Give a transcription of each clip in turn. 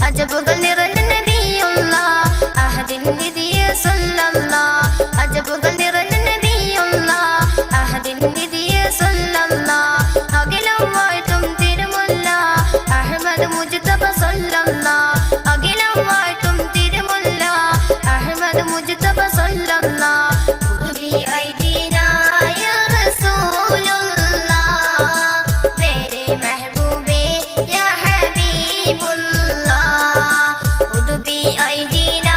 അജബുകൾ നിറഞ്ഞ നബിയുള്ള അഹദിൻ നിധിയെ സല്ലല്ലാഹ്. അജബുകൾ നിറഞ്ഞ നബിയുള്ള അഹദിൻ നിധിയെ സല്ലല്ലാഹ്. അഖിലം വാഴ്ത്തും തിരുമുല്ല അഹ്മദ് മുജ്തബ സല്ലല്ലാഹ്. അഖിലം വാഴ്ത്തും തിരുമുല്ല അഹ്മദ് മുജ്തബ സല്ലല്ലാഹ്. ഖുർബി ഐദീനാ യാ റസൂലുള്ളാഹ് മേരെ മെഹബൂബേ യാ ഹബീബുല്ലാഹ്. ഖുർബി ഐദീനാ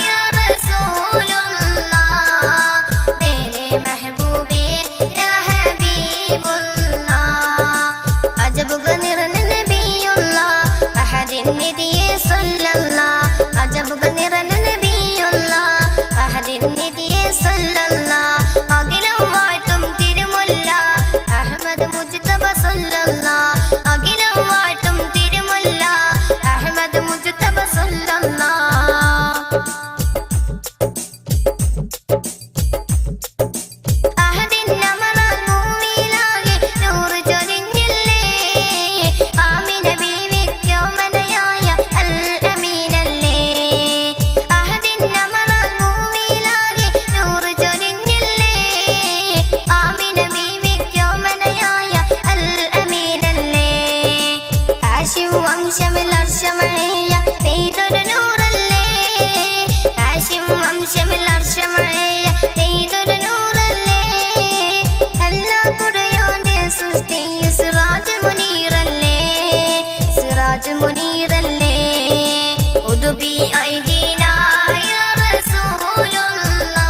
യാ റസൂലുള്ളാഹ് മേരെ മെഹബൂബേ യാ ഹബീബുല്ലാഹ്. അജബുകൾ നിറഞ്ഞ നബിയുള്ള അഹദിൻ നിധിയെ സല്ലല്ലാഹ്. അജബുകൾ നിറഞ്ഞ നബിയുള്ള അഹദിൻ നിധിയെ സല്ലല്ലാഹ്. അഖിലം വാഴ്ത്തും തിരുമുല്ല അഹ്മദ് മുജ്തബ സല്ലല്ലാഹ്. അഖിലം വാഴ്ത്തും തിരുമുല്ല അഹ്മദ് മുജ്തബ സല്ലല്ലാഹ്. അഹദിൻ അമറാൻ ഭൂമിയിലാകെ നൂറ് ചൊരിഞ്ഞില്ലേ. ആമിന ബീവിക്കോമനയായ അൽ അമീനല്ലേ. അഹദിൻ അമറാൻ ഭൂമിയിലാകെ നൂറ് ചൊരിഞ്ഞില്ലേ. ആമിന ബീവിക്കോമനയായ അൽ അമീനല്ലേ. ഹാശിം വംശമിൽ അർശമഴയ പെയ്തൊരു നൂറല്ലേ. ഹാശിം വംശമിൽ അർശമഴയ പെയ്തൊരു നൂറല്ലേ. എല്ലാ കുറയോന്റെ സൃഷ്ടി സിറാജ് മുനീറല്ലേ. സിറാജ് മുനീറല്ലേ. ഉദുബി ഐദീനാ യാ റസൂലുള്ളാഹ്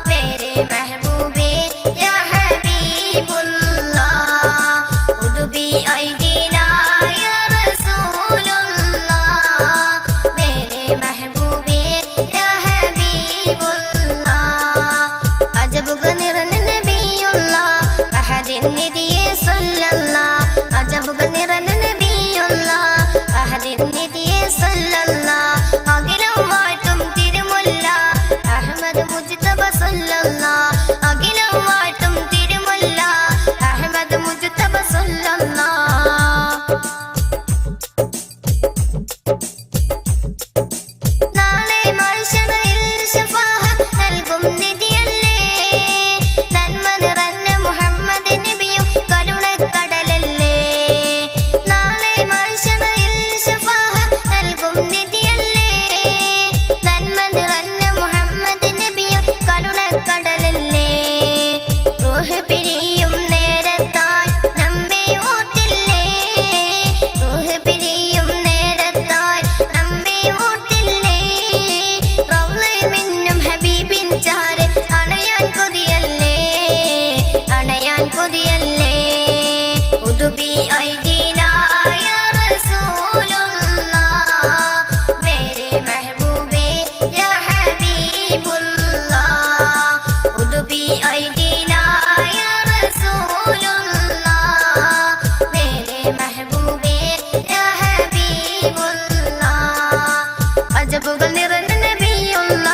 മേരെ മെഹബൂബേ യാ ഹബീബുല്ലാഹ്. ഉദുബി ഐദീനാ യാ റസൂലുള്ളാഹ് മേരെ മെഹബൂബേ യാ ഹബീബുല്ലാഹ്. അജബുകൾ നിറഞ്ഞ നബിയുള്ള അഹദിൻ നിധിയെ സല്ലല്ലാഹ്. അജബുകൾ നിറഞ്ഞ നബിയുള്ള അഹദിൻ നിധിയെ സല്ലല്ലാഹ്. അഖിലം വാഴ്ത്തും തിരുമുല്ല അഹ്മദ് മുജ്തബ സല്ലല്ലാഹ്. അഖിലം വാഴ്ത്തും തിരുമുല്ല അഹ്മദ് മുജ്തബ സല്ലല്ലാഹ്. നാളെ മഹ്ശറിൽ ശഫാഅത്ത് നൽകും നിധിയല്ലേ. നന്മ നിറഞ്ഞ മുഹമ്മദ് നബിയും കരുണക്കടലല്ലേ. നാളെ മഹ്ശറിൽ ശഫാഅത്ത് നൽകും നിധിയല്ലേ. നന്മ നിറഞ്ഞ മുഹമ്മദ് നബിയും കരുണക്കടലല്ലേ. റൂഹ് പിരിയും നേരത്തായി നമ്മെ ഓർത്തില്ലേ. റൂഹ് പിരിയും നേരത്തായി നമ്മെ ഓർത്തില്ലേ. റൗളയിൽ മിന്നും ഹബീബിൻ ചാരെ അണയാൻ കൊതിയല്ലേ. അണയാൻ കൊതിയല്ലേ. ഉദുബി ഐദീനാ യാ റസൂലുള്ളാഹ് മേരെ മെഹബൂബേ യാ ഹബീബുല്ലാഹ്. ഉദുബി ഐദീനാ യാ റസൂലുള്ളാഹ് മേരെ മെഹബൂബേ യാ ഹബീബുല്ലാഹ്. അജബുകൾ നിറഞ്ഞ നബിയുള്ള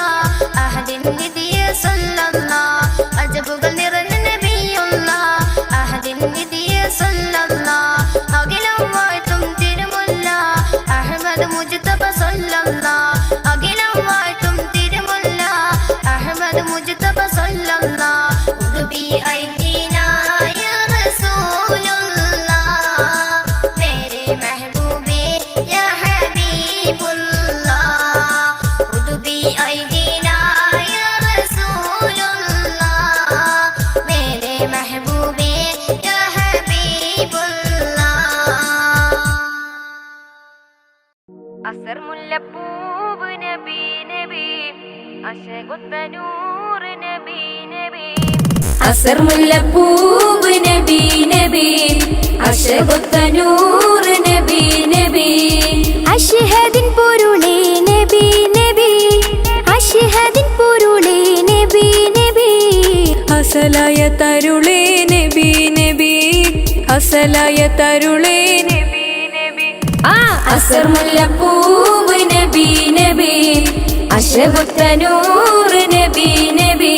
അഹദിൻ നിധിയെ സല്ലല്ലാഹ്. അജബുകൾ നിറഞ്ഞ നബിയുള്ള അഹദിൻ നിധിയെ സല്ലല്ലാഹ്. അഖിലം വാഴ്ത്തും തിരുമുല്ല അഹ്മദ് മുജ്തബ സല്ലല്ലാഹ്. അഖിലം വാഴ്ത്തും തിരുമുല്ല അഹ്മദ് മുജ്തബ സല്ലല്ലാഹ്. ഉദുബി ഐദീനാ യാ റസൂലുള്ളാഹ് മേരെ മെഹബൂബേ യാ ഹബീബുല്ലാഹ്. ഉദുബി ഐദീനാ യാ റസൂലുള്ളാഹ് മേരെ മെഹബൂബേ യാ ഹബീബുല്ലാഹ്. അസർ മുല്ലപ്പൂവ് നബി നബി അശകൊത്ത നൂറ് നബി നബി. അസർ മുല്ലപ്പൂവ് നബി നബി അശകൊത്ത നൂറ് നബി നബി. അഷ്ഹദിൻ പൊരുളേ നബി നബി. അഷ്ഹദിൻ പൊരുളേ നബി നബി. അസലായ തരുളേ നബി നബി. അസലായ തരുളേ നബി നബി. അസർ മുല്ലപ്പൂവ് നബി നബി അശകൊത്ത നൂറ് നബി നബി.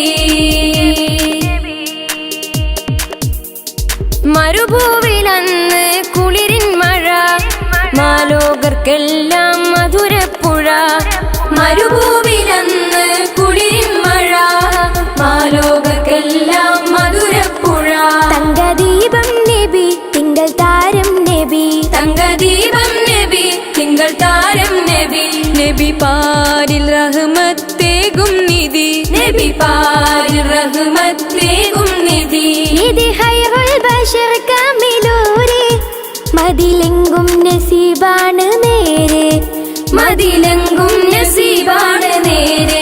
മരുഭൂവിലന്ന് കുളിരിൻ മാലോകർക്കെല്ലാം മധുരപ്പുഴ മരുഭൂവിലന്ന് കുളിരിൻ മഴ മാലോകർക്കെല്ലാം മധുരപ്പുഴ തങ്കദീപം നബി തിങ്കൾ താരം നബി തങ്കദീപം നബി തിങ്കൾ താരം നബി നബി പാരിൽ റഹ്മത്തേകും നിധി നബി പാരിൽ റഹ്മത്തേകും നിധി നിധി ഖൈറുൽ ബശർ കാമിലൂരെ മദിലെങ്കും നസീബാണ് നേരെ മദിലെങ്കും നസീബാണ് നേരെ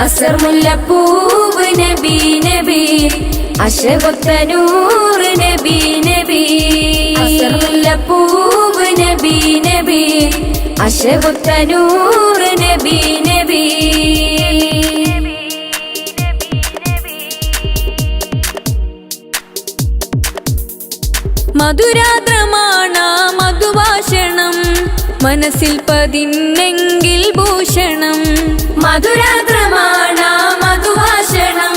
അസർ മുല്ലപ്പൂവ് നബി നബി അശകൊത്ത നൂറ് നബി നബി അസർ മുല്ലപ്പൂവ് നബി നബി അശകൊത്ത നൂറ് നബി നബി മധുരാദ്രമാണ മധുഭാഷണം മനസ്സിൽ പതിന്നെങ്കിൽ ഭൂഷണം മധുരാദ്രമാണ മധുഭാഷണം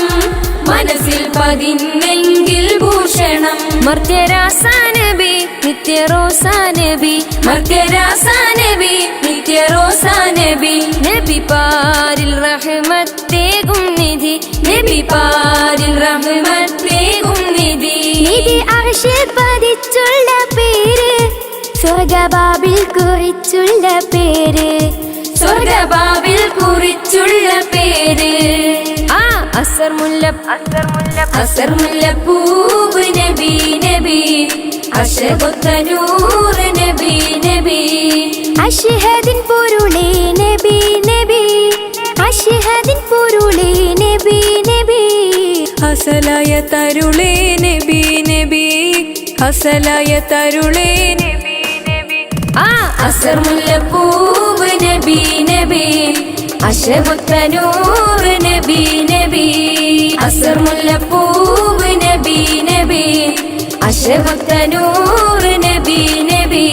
മനസ്സിൽ പതിന്നെങ്കിൽ ഭൂഷണം മർത്യരാസാനബി നിത്യറോസാനബി മർത്യരാസാനബി നിത്യറോസാനബി നബി പാരിൽ റഹ്മത്തേകും നിധി നബി പാരിൽ റഹ്മത്തേകും നിധി നിധി അർശിൽ പതിച്ചുള്ള പേര് സ്വർഗബാബിൽ കുറിച്ചുള്ള പേര് സ്വർഗബാബിൽ കുറിച്ചുള്ള പേര് അസർ മുല്ലപ്പൂവ് നബി നബി അശകൊത്ത നൂറ് നബി നബി അശ്ഹദിൻ പൊരുളേ നബി നബി അശ്ഹദിൻ പൊരുളേ നബി നബി അസലായ തരുളേ നബി നബി അസലായ തരുളേ നബി നബി അസർ മുല്ലപ്പൂവ് നബി നബി അശകൊത്ത നൂറ് നബി നബി അസർ മുല്ലപ്പൂവ് നബി നബി അശകൊത്ത നൂറ് നബി നബി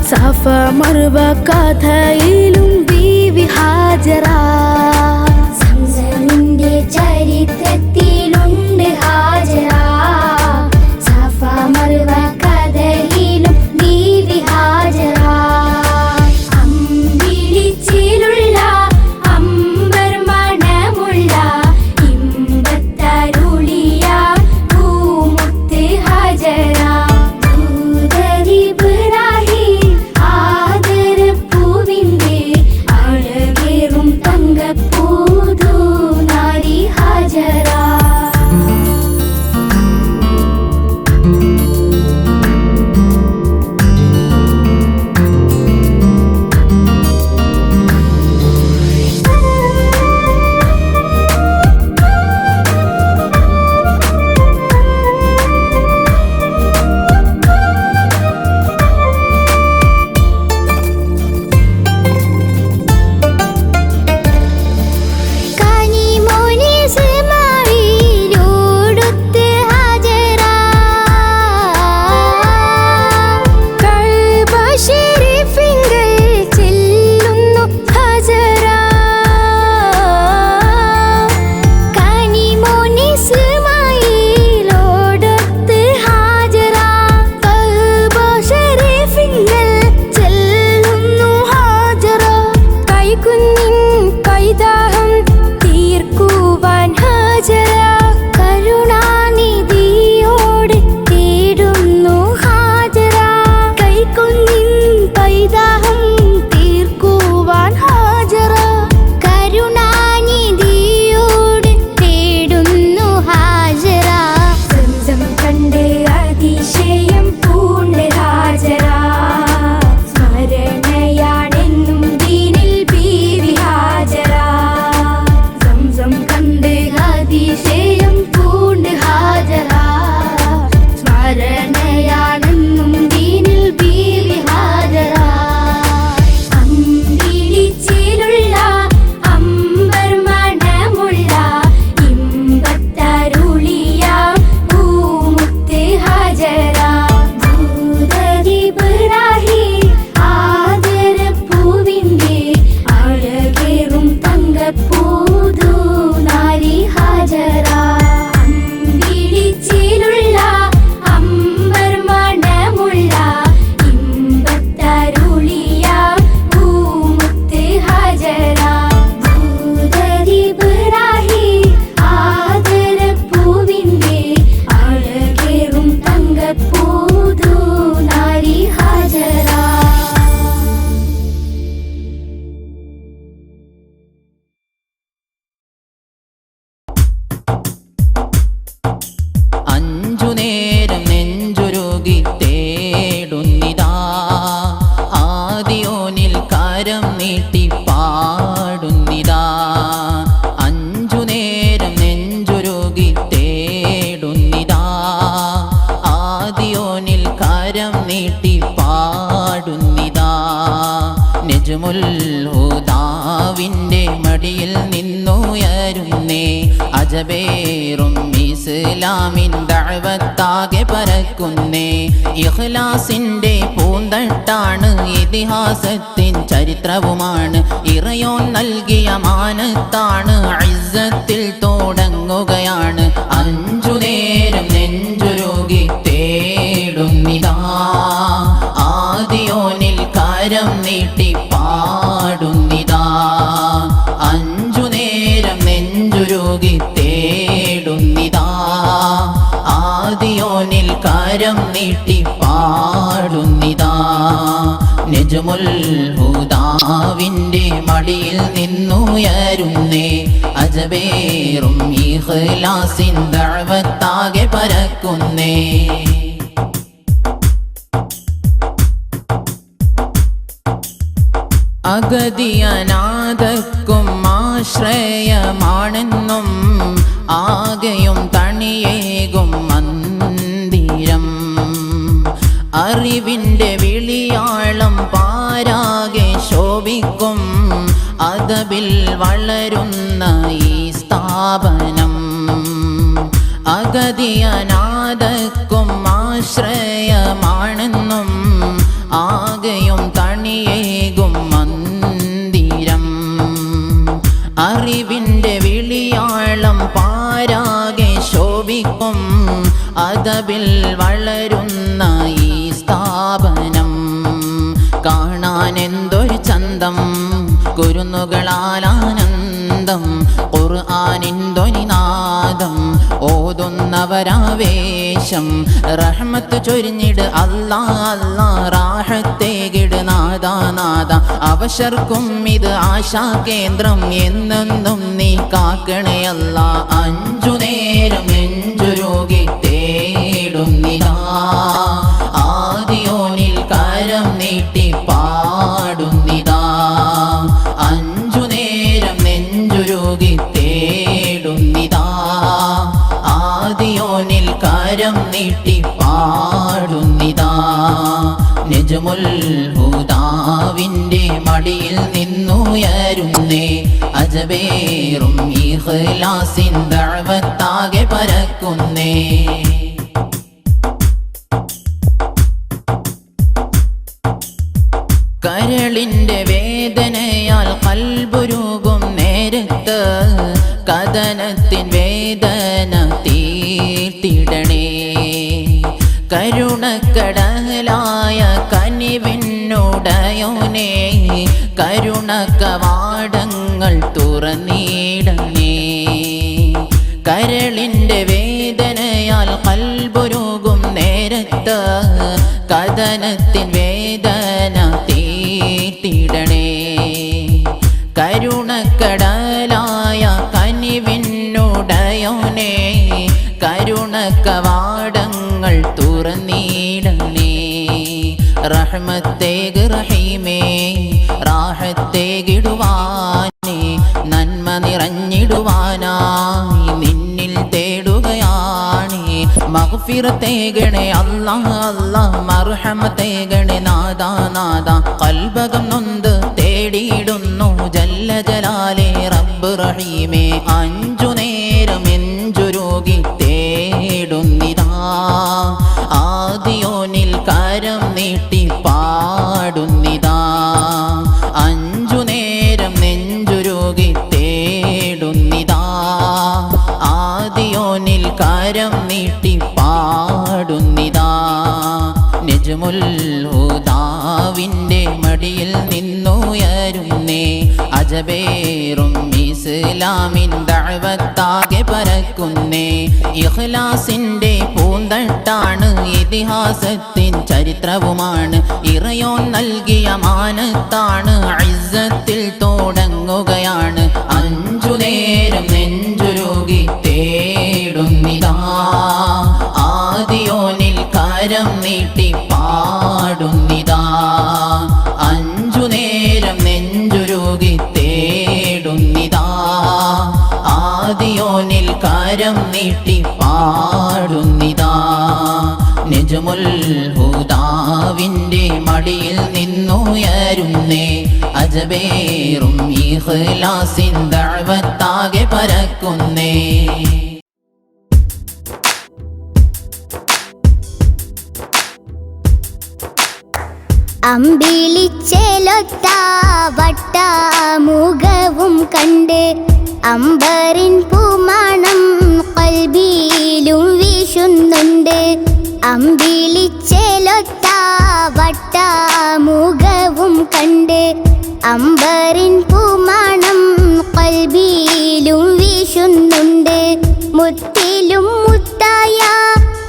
സഫ മർവ കഥയിലും ബീവി ഹാജറ കരം നീട്ടി പാടുന്നിതാ അഞ്ചു നേരം നെഞ്ചുരുകി തേടുന്നിതാ ആദിയോനിൽ കരം നീട്ടി പാടുന്നിതാ നജ്മുൽ ഹുദാവിൻ്റെ മടിയിൽ നിന്നുയരുന്നേ അജബേറും ഇസ്ലാമിൻ ദഅവത്താകെ പരക്കുന്നേ ഇഖ്ലാസിൻ്റെ പൂന്തട്ടാണ് ഇതിഹാസത്തിൻ ചരിത്രവുമാണ് ഇറയോൻ നൽകിയ മാനത്താണ് ഇസ്സത്തിൽ തുടങ്ങുകയാണ് അഞ്ചു നേരം നെഞ്ചുരുകി തേടുന്നിതാ ആദിയോനിൽ കരം നീട്ടി പാടുന്നിതാ അഞ്ചു നേരം നെഞ്ചുരുകി തേടുന്നിതാ ആദിയോനിൽ കരം നീട്ടി പാടുന്നിതാ നജ്മുൽ ഹുദാവിൻ്റെ മടിയിൽ നിന്നുയരുന്നേ അജബേറും ഇഖ്ലാസിൻ ദഅവത്താകെ പരക്കുന്നേ അഗതിയനാഥക്കും ആശ്രയമാണെന്നും ആകെയും തണിയേകും മന്ദിരം അറിവിൻ്റെ വിളിയാളം പാരാകെ ശോഭിക്കും അദബിൽ വളരുന്ന ഈ സ്ഥാപനം അഗതിയനാഥക്കും ആശ്രയമാണെന്നും ആകെയും തണിയേകും മന്ദിരം അറിവിൻ്റെ വിളിയാളം പാരാകെ ശോഭിക്കും അദബിൽ വളരുന്ന ഈ സ്ഥാപനം കാണാൻ എന്തൊരു ചന്തം കുരുന്നുകളാലാനന്ദം ഖുർആനിൻ ധ്വനിനാദം ഓതുന്നവരാവേശം റഹ്മത്ത് ചൊരിഞ്ഞിട് അല്ലാ അല്ലാ റാഹത്തേകിട് നാദാ നാദാ അവശർക്കും ഇത് ആശാകേന്ദ്രം എന്നെന്നും നീ കാക്കണേ അല്ലാ അഞ്ചു നേരം നെഞ്ചുരുകി തേടുന്നിതാ ആദിയോനിൽ കരം നീട്ടി പാടുന്നിതാ അഞ്ചു നേരം നെഞ്ചുരുകി തേടുന്നിതാ ആദിയോനിൽ കരം നീട്ടി പാടുന്നിതാ നജ്മുൽ ഹുദാവിൻ്റെ മടിയിൽ നിന്നുയരുന്നേ അജബേറും ഇഖ്ലാസിൻ ദഅവത്താകെ പരക്കുന്നേ കരളിൻ്റെ വേദനയാൽ കൽബുരുകും നേരത്ത് കഥനത്തിൻ വേദന തീർത്തിടണേ കരുണക്കടലായ കനിവിനുടയോനേ കരുണക്കവാടങ്ങൾ തുറന്നിടണേ കരളിൻ്റെ വേദനയാൽ കൽബുരുകും നേരത്ത് കഥനത്തിൻ വേദന തീർത്തിടണേ കരുണക്കടലായ കനിവിനുടയോനേ കരുണക്കവാടങ്ങൾ തുറന്നിടണേ റഹ്മത്തേക് റഹീമേ റാഹത്തേകിടുവാനേ നന്മ നിറഞ്ഞിടുവാനായി നിന്നിൽ തേടുകയാണേ മഗ്ഫിറത്തേകണേ അല്ലാ അല്ലാ മർഹമത്തേകണേ നാദാ നാദാ കൽബകം നൊന്ത് തേടിയിടുന്നു ജല്ല ജലാലേ റബ്ബ് റഹീമേ അഞ്ചു നേരം നെഞ്ചുരുകി തേടുന്നിതാ ആദിയോനിൽ കരം നീട്ടി പാടുന്നിതാ അഞ്ചു നേരം നെഞ്ചുരുകി തേടുന്നിതാ ആദിയോനിൽ കരം നീട്ടി പാടുന്നിതാ നജ്മുൽ ഹുദാവിൻ്റെ മടിയിൽ നിന്നുയരുന്നേ അജബേറും ഇസ്ലാമിൻ ദഅവത്താകെ പരക്കുന്നേ ഇഖ്ലാസിൻ്റെ പൂന്തട്ടാണ് ഇതിഹാസത്തിൻ ചരിത്രവുമാണ് ഇറയോൻ നൽകിയ മാനത്താണ് ഇസ്സത്തിൽ തുടങ്ങുകയാണ് അഞ്ചു നേരം നെഞ്ചുരുകി തേടുന്നിതാ ആദിയോനിൽ കരം നീട്ടി പാടുന്നിതാ അഞ്ചു നേരം ഉരുകി തേടുന്നിതാ ആദിയോനിൽ കരം നീട്ടി പാടുന്നിതാ നജ്മുൽ ഹുദാവിൻ്റെ മടിയിൽ നിന്നുയരുന്നേ അജബേറും ഇഖ്ലാസിൻ ദഅവത്താകെ പരക്കുന്നേ അമ്പിളിച്ചേലൊത്ത വട്ടമുഖവും കണ്ട് അമ്പറിൻ പൂമണം ഖൽബിലും വീശുന്നുണ്ട് അമ്പിളിച്ചേലൊത്ത വട്ടമുഖവും കണ്ട് അമ്പറിൻ പൂമണം ഖൽബിലും വീശുന്നുണ്ട് മുത്തിലും മുത്തായ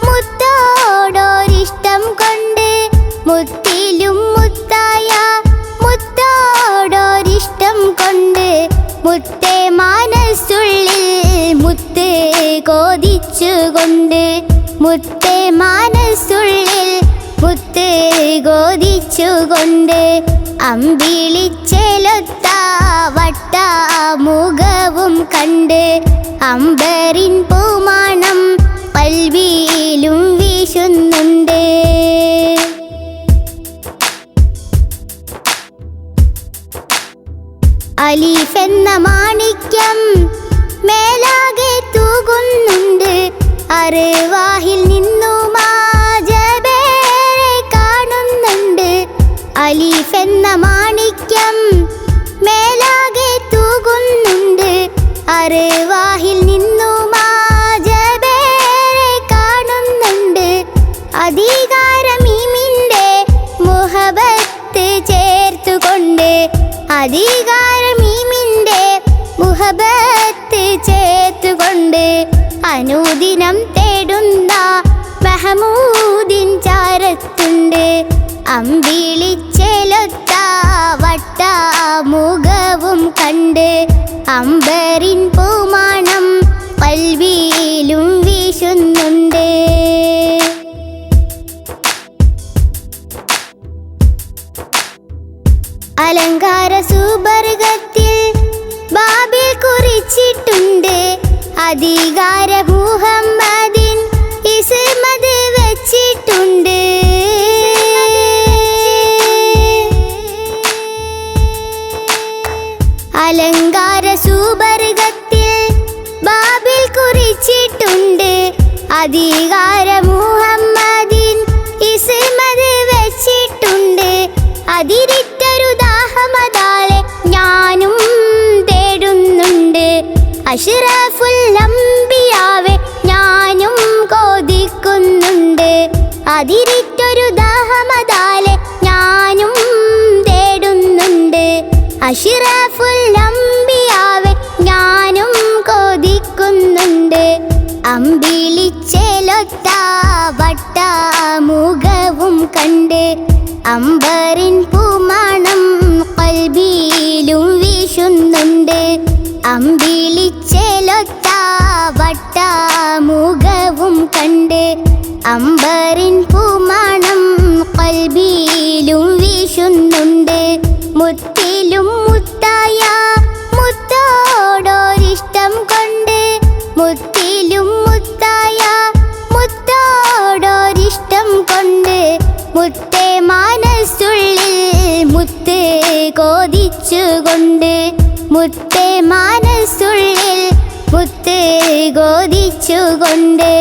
മുത്തോടൊരിഷ്ടം കൊണ്ട് മുത്തിലും മുത്തായ മുത്തോടൊരിഷ്ടം കൊണ്ട് മുത്തേ മനസ്സുള്ളിൽ മുത്ത് കോതിച്ചുകൊണ്ട് മുത്തേ മനസ്സുള്ളിൽ മുത്ത് കോതിച്ചുകൊണ്ട് അമ്പിളിച്ചേലൊത്ത വട്ടമുഖവും കണ്ട് അമ്പറിൻ പൂമണം ഖൽബിലും വീശുന്നുണ്ട് അലീഫ് എന്ന മാണിക്യം മേലാകെ തൂകുന്നുണ്ട് അർവാഹിൽ നിന്നും ആജബേരെ കാണുന്നുണ്ട് അലീഫ് എന്ന മാണിക്യം മേലാകെ തൂകുന്നുണ്ട് അർവാഹിൽ നിന്നും ആജബേരെ കാണുന്നുണ്ട് അധികാരമീമിൻ്റെ മുഹബത്ത് ചേർത്തുകൊണ്ട് അധികാരമീമിൻ്റെ മുഹബത്ത് ചേർത്തുകൊണ്ട് അനുദിനം തേടുന്ന മഹമൂദിൻ ചാരത്തുണ്ട് അമ്പിളിച്ചേലൊത്ത വട്ടമുഖവും കണ്ട് അമ്പറിൻ പൂമണം ഖൽബിലും വീശുന്നുണ്ട് അലങ്കാര സുബർഗത്തിൽ ബാബിൽ കുറിച്ചിട്ടുണ്ട് അധികാര മുഹമ്മദിൻ ഇസ്മത് വെച്ചിട്ടുണ്ട് അലങ്കാര സുബർഗത്തിൽ ബാബിൽ കുറിച്ചിട്ടുണ്ട് അധികാര മുഹമ്മദിൻ ഇസ്മത് വെച്ചിട്ടുണ്ട് അതിരിട്ടൊരു ദാഹമതാലെ ഞാനും തേടുന്നുണ്ട് അഷ്റഫുൽ അംബിയാവെ ഞാനും കൊതിക്കുന്നുണ്ട് അതിരിട്ടൊരു ദാഹമതാലെ ഞാനും തേടുന്നുണ്ട് അഷ്റഫുൽ അംബിയാവെ ഞാനും കൊതിക്കുന്നുണ്ട് അമ്പിളിച്ചേലൊത്ത വട്ടമുഖവും കണ്ട് അമ്പറിൻ പൂമണം ഖൽബിലും വീശുന്നുണ്ട് അമ്പിളിച്ചേലൊത്ത വട്ടമുഖവും കണ്ട് അമ്പറിൻ പൂമണം ഖൽബിലും വീശുന്നുണ്ട് മുത്തിലും മുത്തായ മുത്തോടൊരിഷ്ടം കൊണ്ട് മുത്തിലും മുത്തായ മുത്തോടൊരിഷ്ടം കൊണ്ട് മുത്തേ മനസ്സുള്ളിൽ മുത്ത് കോതിച്ചുകൊണ്ട് മുത്തേ മനസ്സുള്ളിൽ മുത്ത് കോതിച്ചുകൊണ്ട്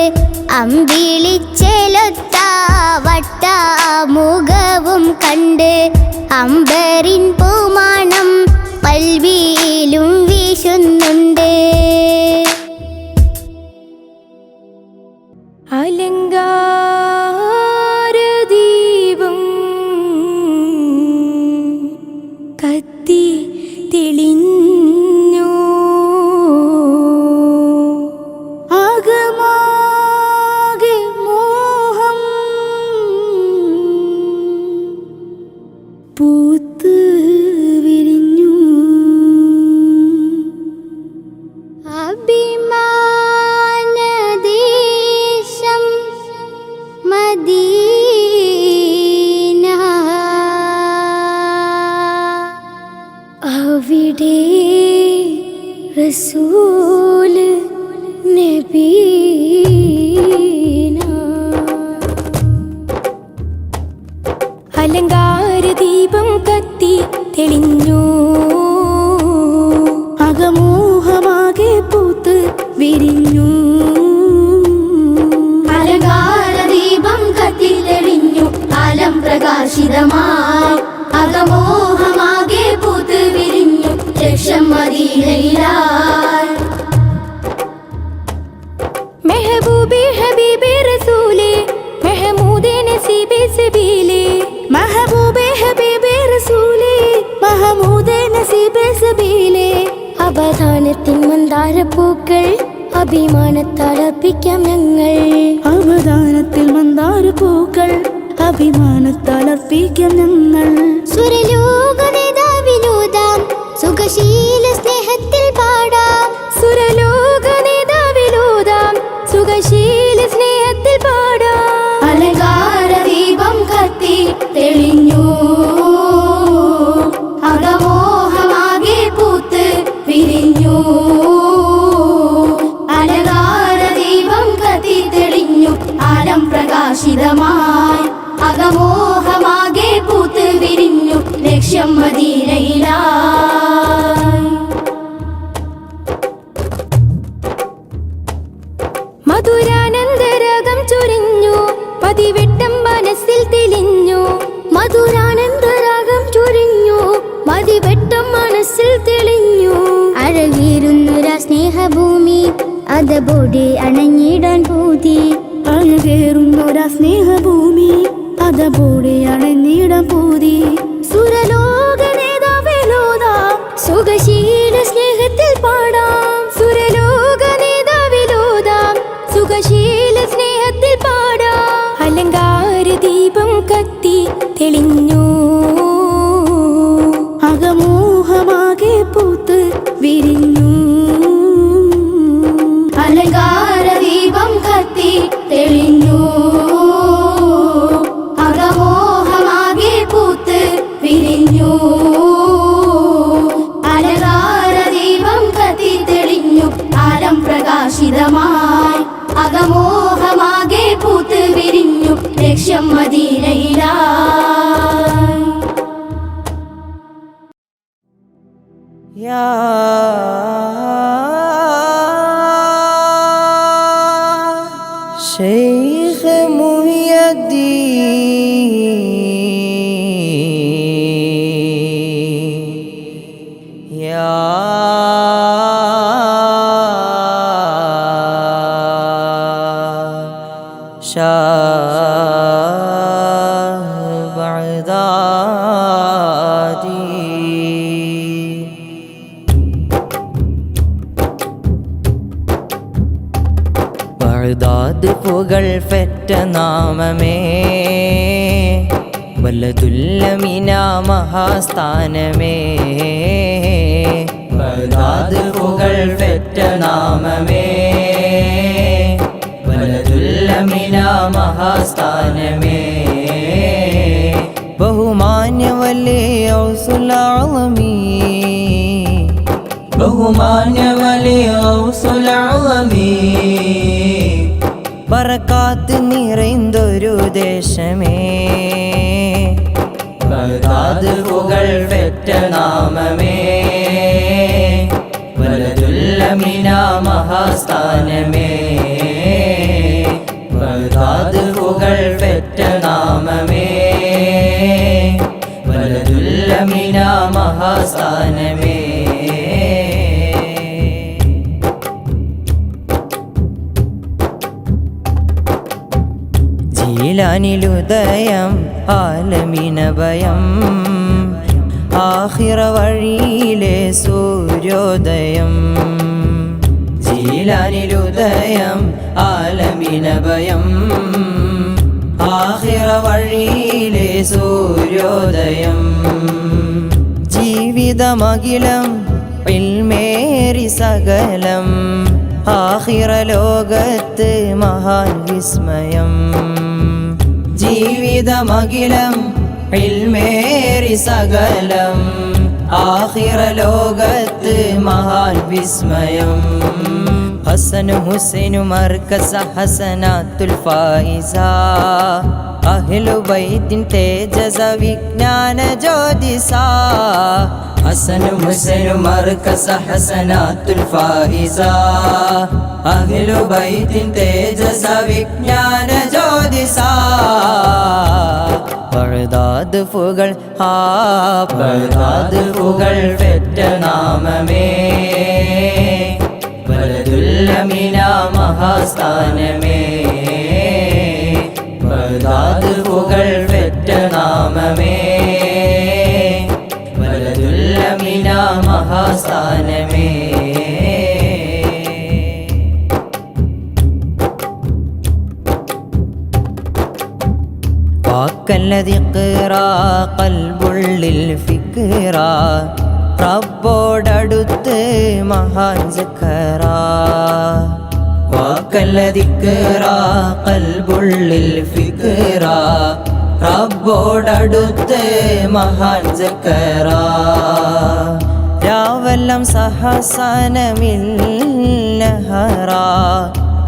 അമ്പിളിച്ചേലൊത്ത വട്ടമുഖവും കണ്ട് അമ്പറിൻ പൂമണം ഖൽബിലും വീശുന്നുണ്ട് അലങ്കാരദീപം കത്തി തെളിഞ്ഞു ആകമാകെ മോഹം പൂത്ത് വിരിഞ്ഞു അഭിമാനദേശം മദീന അവിടെ റസൂല് നബീന അലങ്കാര ദീപം കത്തി തെളിഞ്ഞു അകമോഹമാകെ പൂത്ത് വിരിഞ്ഞു അലങ്കാര ദീപം കത്തി തെളിഞ്ഞു ആലം പ്രകാശിതമായി അകമോഹമാകെ പൂത്ത് വിരിഞ്ഞു ലക്ഷ്യം മദീനയിലായി മെഹബൂബി ഹബീബി റസൂലേ മെഹമൂദേ നസീബേ സബീലേ മെഹബൂബേ ഹബീബി റസൂലേ മെഹമൂദേ നസീബേ സബീലേ അവധാനത്തിൻ മന്ദാരപ്പൂക്കൾ അഭിമാനത്താൽ അർപ്പിക്കാം ഞങ്ങൾ അവധാനത്തിൽ മന്ദാരപ്പൂക്കൾ അഭിമാനത്താൽ അർപ്പിക്കാം ഞങ്ങൾ സുരലോക നേതാവിലൂതാം സുഖശീല സ്നേഹത്തിൽ പാടാം സുരലോക നേതാവിലൂതാം സുഖശീല സ്നേഹത്തിൽ പാടാം അലങ്കാര ദീപം കത്തി തെളിഞ്ഞു അകമോഹമാകെ പൂത്ത് വിരിഞ്ഞു അലങ്കാര ദീപം കത്തി തെളിഞ്ഞു ആലം പ്രകാശിതമായി അകമോഹമാകെ പൂത്ത് വിരിഞ്ഞു ലക്ഷ്യം മദീനയിലായി മധുരാനന്ദരാഗം ചൊരിഞ്ഞു പതിവെട്ടം മനസ്സിൽ തെളിഞ്ഞു മധുരാനന്ദരാഗം ചൊരിഞ്ഞു മതിവെട്ടം മനസ്സിൽ തെളിഞ്ഞു അഴകേറുന്നൊരാ സ്നേഹഭൂമി അതബോടെ അണഞ്ഞിടാൻ പൂതി അഴകേറുന്നൊരാ സ്നേഹഭൂമി അതബോടെ അണഞ്ഞിടാൻ പൂതി സുരലോക നേതാവിലോതാം സുഖശീല സ്നേഹത്തിൽ പാടാം സുരലോക നേതാവിലോതാം സുഖശീല സ്നേഹത്തിൽ പാടാം അലങ്കാര ദീപം കത്തി തെളിഞ്ഞു അകമോഹമാകെ പൂത്ത് വിരിഞ്ഞു അലങ്കാര ദീപം കത്തി തെളിഞ്ഞു അകമോഹമാകെ പൂത്ത് വിരിഞ്ഞു അലങ്കാര ദീപം കത്തി തെളിഞ്ഞു ആലം പ്രകാശിതമായി അകമോഹമാകെ പൂത്ത് വിരിഞ്ഞു ലക്ഷ്യം മദീനയിലായി يا شيخ محي الدين يا شاه بغدادي ബഗ്ദാദ് പുകൾ ഫെറ്റ നാമമേ വലതുല്ലമിന മഹാസ്ഥാനമേ ബഗ്ദാദ് പുകൾ ഫെറ്റ നാമമേ വലതുല്ലമിന മഹാസ്ഥാനമേ ബഹുമാന്യ വലിയ ഔസുലാളമീ ബഹുമാന്യ വലിയ ഔസുലാളമീ ബറക്കാത്ത് നിറൈന്തൊരു ദേശമേ ബഗ്ദാദ് പുകൾ ഫെറ്റ നാമമേ വലതുല്ലമിന മഹാസ്ഥാനമേ ബഗ്ദാദ് പുകൾ ഫെറ്റ നാമമേ വലതുല്ലമിന മഹാസ്ഥാനമേ ജീലാനിലുദയം ആലമിനഭയം ആഖിറ വഴിയിലെ സൂര്യോദയം ജീലാനിലുദയം ആലമിനഭയം ആഖിറ വഴിയിലെ സൂര്യോദയം ജീവിതമഖിലം ഇൽമേറി സകലം ആഖിറ ലോകത്ത് മഹാൻ വിസ്മയം ജീവിതമഖിലം ഇൽമേറി സകലം ആഖിറ ലോകത്ത് മഹാൻ വിസ്മയം ഹസനും ഹുസൈനും മർക്കസ ഹസനാത്തുൽ ഫായിസ അഹ്ലു ബൈത്തിൻ തേജസ വിജ്ഞാന ജ്യോതിസ ഹസനും ഹുസൈനും മർക്കസ ഹസനാത്തുൽ ഫായിസ അഹ്ലു ബൈത്തിൻ തേജസ വിജ്ഞാന ജ്യോതിസ ബഗ്ദാദ് പുകൾ ബഗ്ദാദ് പുകൾ പെറ്റ നാമമേ ബലദുൽ അമീന മഹാസ്ഥാനമേ ബഗ്ദാദ് പുകൾ പെറ്റ നാമമേ ബലദുൽ അമീന മഹാസ്ഥാനമേ വാക്കല്ലതി ഖിറാ ഖൽബുള്ളിൽ ഫിക്റാ റബ്ബോടടുത്ത് മഹാൻ സക്കറാ വാക്കല്ലതി ഖിറാ ഖൽബുള്ളിൽ ഫിക്റാ റബ്ബോടടുത്ത് മഹാൻ സക്കറാ രാവെല്ലാം സഹസനമില്ലഹറാ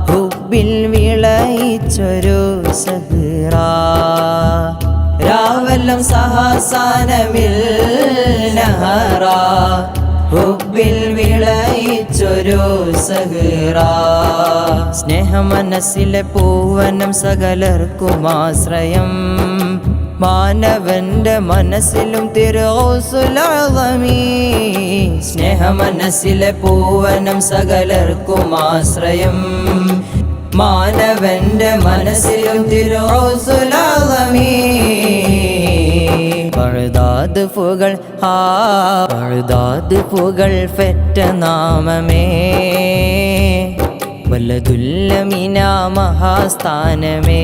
ഹുബിൽ വിളയിച്ചൊരു സഹറാ രാവെല്ലാം സഹസനമില്ലഹറാ ഹുബിൽ വിളയിച്ചൊരു സഹറാ സ്നേഹമനസ്സിലെ പൂവനം സകലർക്കുമാശ്രയം മാനവന്റെ മനസ്സിലും തിരുഗൗസുലഅളമീ സ്നേഹമനസ്സിലെ പൂവനം സകലർക്കുമാശ്രയം മാനവന്റെ മനസ്സിലും തിരുഗൗസുലഅളമീ ബഗ്ദാദ് പുകൾ ബഗ്ദാദ് പുകൾ പെറ്റ നാമമേ ബലദുൽ അമീന മഹാസ്ഥാനമേ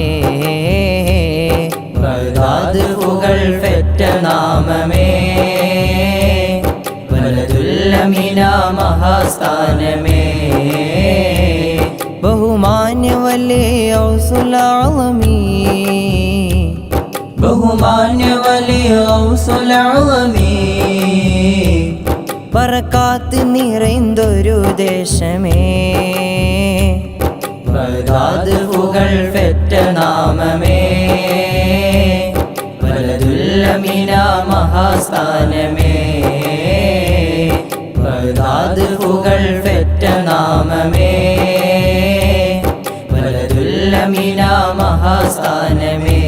ബഗ്ദാദ് പുകൾ പെറ്റ നാമമേ ബലദുൽ അമീന മഹാസ്ഥാനമേ ബഹുമാന്യ വലിയ ഗൗസുൽ അഅ്ളമീ ബഹുമാന്യ വലിയ ഗൗസുൽ അഅ്ളമീ ബറകാത്ത് നിറൈന്തൊരു ദേശമേ ബഗ്ദാദ് പുകൾ പെറ്റ നാമമേ ബലദുൽ അമീന മഹാസ്ഥാനമേ ബഗ്ദാദ് പുകൾ പെറ്റ നാമമേ ബലദുൽ അമീന മഹാസ്ഥാനമേ